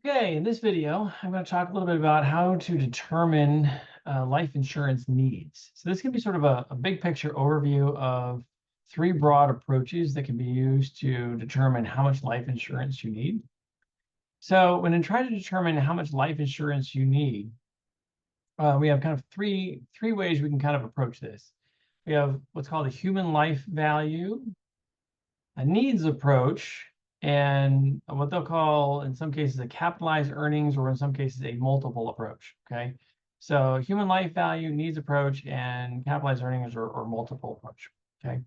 Okay, in this video, I'm going to talk a little bit about how to determine life insurance needs. So this can be sort of a big picture overview of three broad approaches that can be used to determine how much life insurance you need. So when in trying to determine how much life insurance you need, we have kind of three ways we can kind of approach this. We have what's called a human life value, a needs approach, and what they'll call, in some cases, a capitalized earnings, or in some cases, a multiple approach. Okay. So human life value, needs approach, and capitalized earnings or multiple approach. Okay.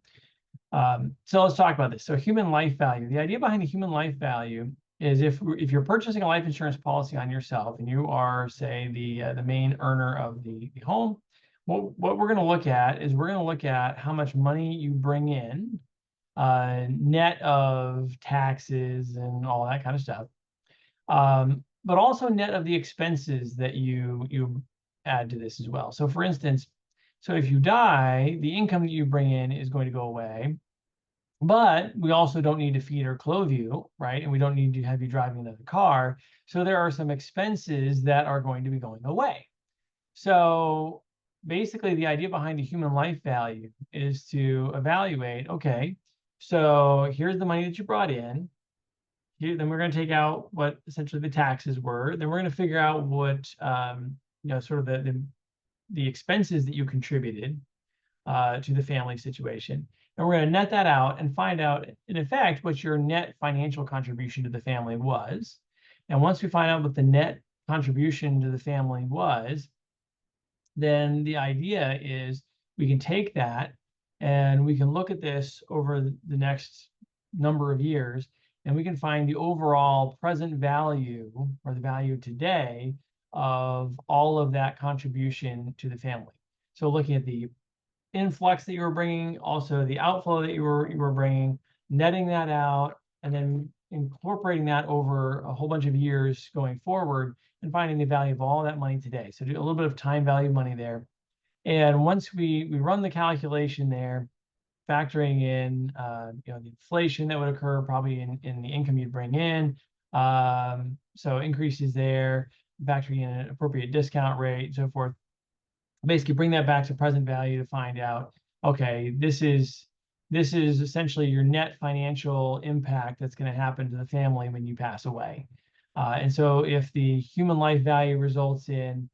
So let's talk about this. So human life value. The idea behind the human life value is if you're purchasing a life insurance policy on yourself and you are, say, the main earner of the home, what we're going to look at is we're going to look at how much money you bring in, net of taxes and all that kind of stuff, but also net of the expenses that you add to this as well. So for instance, so if you die, the income that you bring in is going to go away, but we also don't need to feed or clothe you, right? And we don't need to have you driving another car. So there are some expenses that are going to be going away. So basically, the idea behind the human life value is to evaluate, okay, so here's the money that you brought in. Here, then we're going to take out what essentially the taxes were. Then we're going to figure out what, sort of the expenses that you contributed to the family situation. And we're going to net that out and find out, in effect, what your net financial contribution to the family was. And once we find out what the net contribution to the family was, then the idea is we can take that and we can look at this over the next number of years, and we can find the overall present value, or the value today, of all of that contribution to the family. So looking at the influx that you were bringing, also the outflow that you were bringing, netting that out, and then incorporating that over a whole bunch of years going forward, and finding the value of all that money today. So do a little bit of time value money there. And once we run the calculation there, factoring in the inflation that would occur probably in the income you'd bring in, so increases there, factoring in an appropriate discount rate, and so forth. Basically bring that back to present value to find out, okay, this is essentially your net financial impact that's going to happen to the family when you pass away. And so if the human life value results in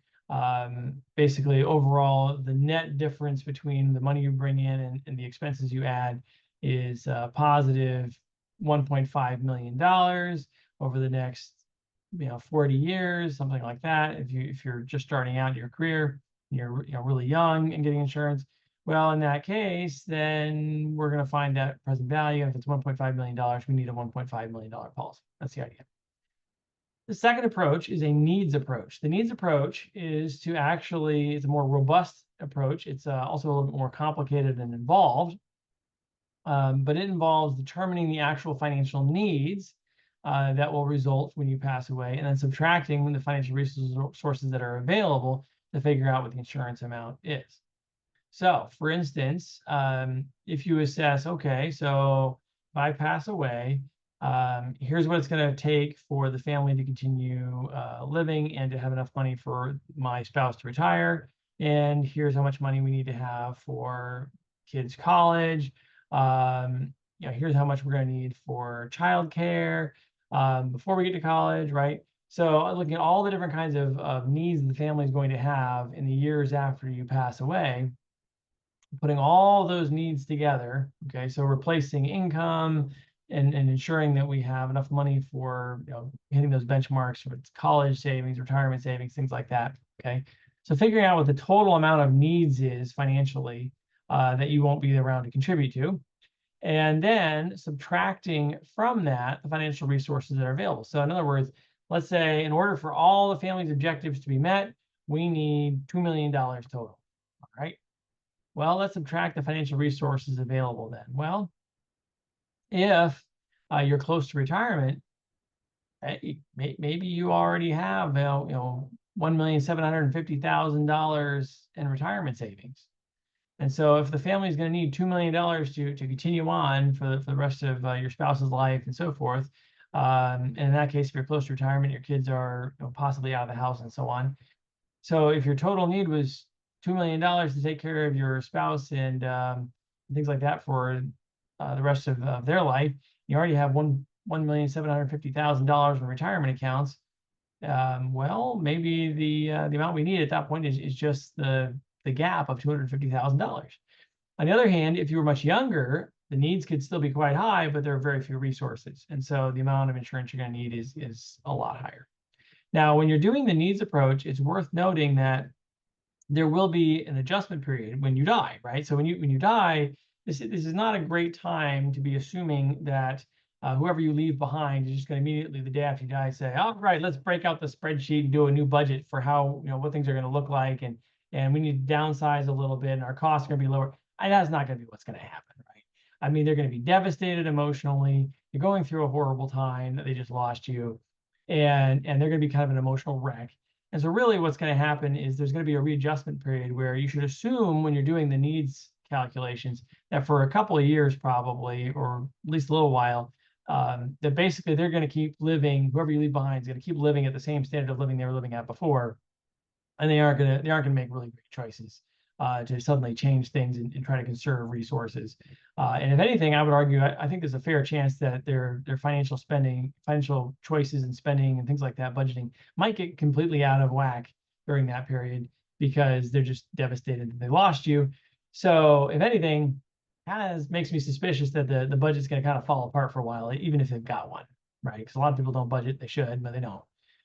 basically overall the net difference between the money you bring in and the expenses you add is positive $1.5 million over the next 40 years, something like that. If you're just starting out in your career, you're really young and getting insurance, well, in that case, then we're going to find that present value. If it's $1.5 million, we need a $1.5 million policy. That's the idea. The second approach is a needs approach. The needs approach is it's a more robust approach. It's also a little bit more complicated and involved, but it involves determining the actual financial needs that will result when you pass away, and then subtracting the financial resources that are available to figure out what the insurance amount is. So for instance, if you assess, okay, so if I pass away, here's what it's going to take for the family to continue living and to have enough money for my spouse to retire. And here's how much money we need to have for kids' college. Here's how much we're going to need for childcare before we get to college, right? So looking at all the different kinds of needs the family is going to have in the years after you pass away, putting all those needs together, okay, so replacing income and ensuring that we have enough money for hitting those benchmarks with college savings, retirement savings, things like that, okay? So figuring out what the total amount of needs is financially that you won't be around to contribute to, and then subtracting from that the financial resources that are available. So in other words, let's say in order for all the family's objectives to be met, we need $2 million total, all right? Well, let's subtract the financial resources available then. Well, if you're close to retirement, maybe you already have $1,750,000 in retirement savings. And so if the family is going to need $2 million to continue on for the rest of your spouse's life and so forth, And in that case, if you're close to retirement, your kids are possibly out of the house and so on. So if your total need was $2 million to take care of your spouse and things like that for the rest of their life, you already have $1,750,000 in retirement accounts. Well, maybe the amount we need at that point is just the gap of $250,000. On the other hand, if you were much younger, the needs could still be quite high, but there are very few resources, and so the amount of insurance you're going to need is a lot higher. Now, when you're doing the needs approach, it's worth noting that there will be an adjustment period when you die, right? So when you die, this is not a great time to be assuming that whoever you leave behind is just going to immediately the day after you die say, all right, let's break out the spreadsheet and do a new budget for how what things are going to look like, and we need to downsize a little bit and our costs are going to be lower. And that's not going to be what's going to happen, right? I mean, they're going to be devastated emotionally. You're going through a horrible time that they just lost you, and they're going to be kind of an emotional wreck. And so really what's going to happen is there's going to be a readjustment period where you should assume when you're doing the needs calculations that for a couple of years probably, or at least a little while, that basically they're going to keep living, whoever you leave behind is going to keep living at the same standard of living they were living at before. And they aren't going to make really great choices to suddenly change things and try to conserve resources. And if anything, I would argue, I think there's a fair chance that their financial choices and spending and things like that, budgeting, might get completely out of whack during that period because they're just devastated that they lost you. So if anything, kind of makes me suspicious that the budget's going to kind of fall apart for a while, even if they've got one, right? Because a lot of people don't budget, they should, but they don't.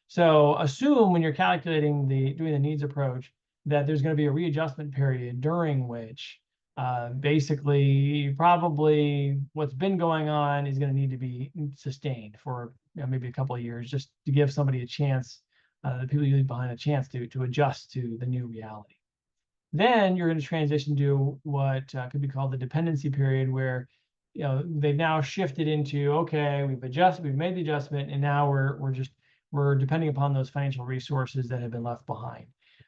So assume when you're calculating doing the needs approach that there's going to be a readjustment period during which basically probably what's been going on is going to need to be sustained for maybe a couple of years, just to give somebody a chance, the people you leave behind, a chance to adjust to the new reality. Then you're going to transition to what could be called the dependency period, where they've now shifted into, okay, we've made the adjustment, and now we're depending upon those financial resources that have been left behind.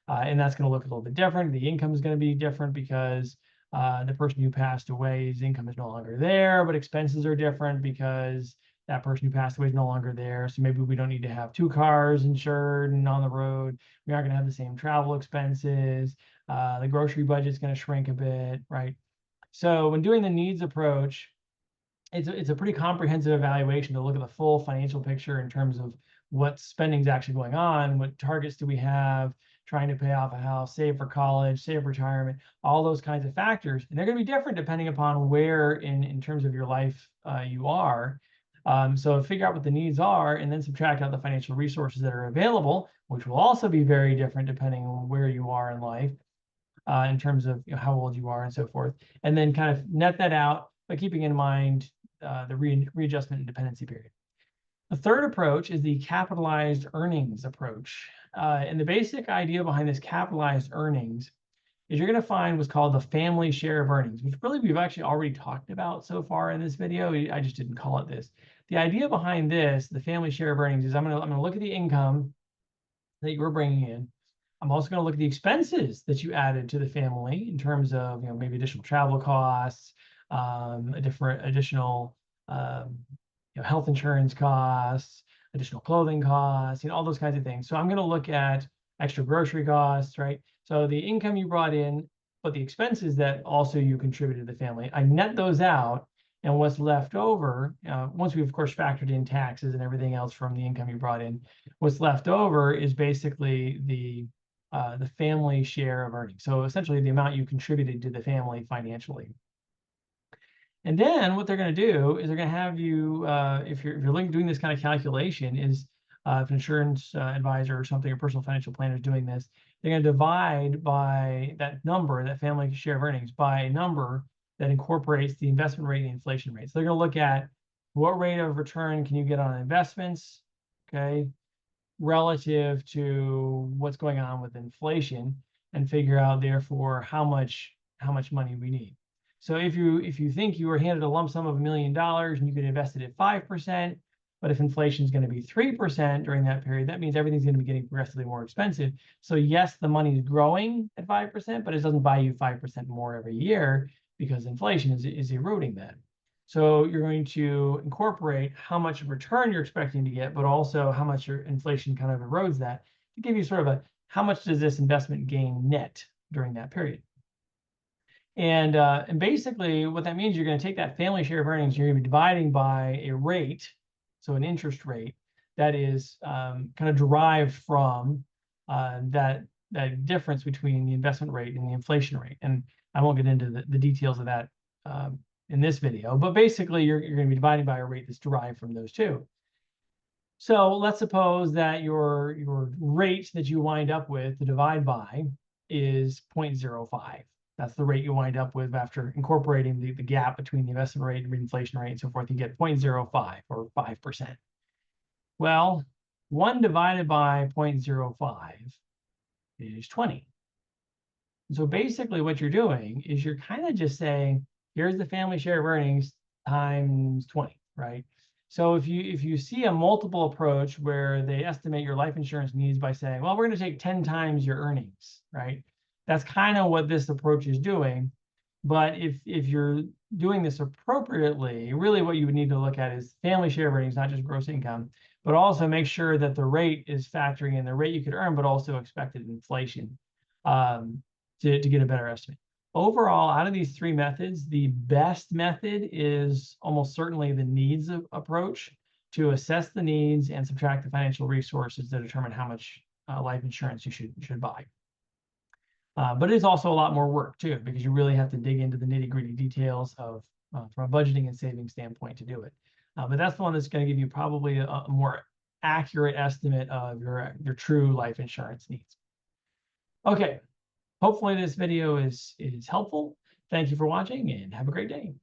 And that's going to look a little bit different. The income is going to be different because the person who passed away's income is no longer there, but expenses are different because that person who passed away is no longer there. So maybe we don't need to have 2 cars insured and on the road. We aren't going to have the same travel expenses. The grocery budget is going to shrink a bit, right? So when doing the needs approach, it's a pretty comprehensive evaluation to look at the full financial picture in terms of what spending is actually going on, what targets do we have, trying to pay off a house, save for college, save for retirement, all those kinds of factors. And they're going to be different depending upon where in terms of your life you are. So figure out what the needs are and then subtract out the financial resources that are available, which will also be very different depending on where you are in life in terms of how old you are and so forth. And then kind of net that out by keeping in mind the readjustment and dependency period. The third approach is the capitalized earnings approach. And the basic idea behind this capitalized earnings is you're going to find what's called the family share of earnings, which really we've actually already talked about so far in this video. I just didn't call it this. The idea behind this, the family share of earnings, is I'm going to look at the income that you were bringing in. I'm also going to look at the expenses that you added to the family in terms of maybe additional travel costs, additional health insurance costs, additional clothing costs, all those kinds of things. So I'm going to look at extra grocery costs, right? So the income you brought in, but the expenses that also you contributed to the family, I net those out, and what's left over, once we've of course factored in taxes and everything else from the income you brought in, what's left over is basically the family share of earnings. So essentially the amount you contributed to the family financially. And then what they're going to do is they're going to have you, if you're doing this kind of calculation, is if an insurance advisor or something, or personal financial planner is doing this, they're going to divide by that number, that family share of earnings, by a number that incorporates the investment rate and the inflation rate. So they're going to look at what rate of return can you get on investments, okay, relative to what's going on with inflation, and figure out therefore how much money we need. So if you think you were handed a lump sum of $1 million and you could invest it at 5%, but if inflation is going to be 3% during that period, that means everything's going to be getting progressively more expensive. So yes, the money is growing at 5%, but it doesn't buy you 5% more every year because inflation is eroding that. So you're going to incorporate how much return you're expecting to get, but also how much your inflation kind of erodes that to give you sort of a how much does this investment gain net during that period. And basically what that means, you're going to take that family share of earnings, you're going to be dividing by a rate, so an interest rate that is kind of derived from that difference between the investment rate and the inflation rate. And I won't get into the details of that in this video, but basically you're going to be dividing by a rate that's derived from those two. So let's suppose that your rate that you wind up with to divide by is 0.05. That's the rate you wind up with after incorporating the gap between the investment rate and inflation rate and so forth. You get 0.05 or 5%. Well, 1 divided by 0.05 is 20. So basically what you're doing is you're kind of just saying, here's the family share of earnings times 20, right? So if you see a multiple approach where they estimate your life insurance needs by saying, well, we're going to take 10 times your earnings, right? That's kind of what this approach is doing. But if you're doing this appropriately, really what you would need to look at is family share of earnings, not just gross income, but also make sure that the rate is factoring in the rate you could earn, but also expected inflation to get a better estimate. Overall, out of these three methods, the best method is almost certainly the needs approach, to assess the needs and subtract the financial resources to determine how much life insurance you should buy. But it is also a lot more work too, because you really have to dig into the nitty-gritty details of from a budgeting and saving standpoint to do it. But that's the one that's going to give you probably a more accurate estimate of your true life insurance needs. Okay, hopefully this video is helpful. Thank you for watching and have a great day.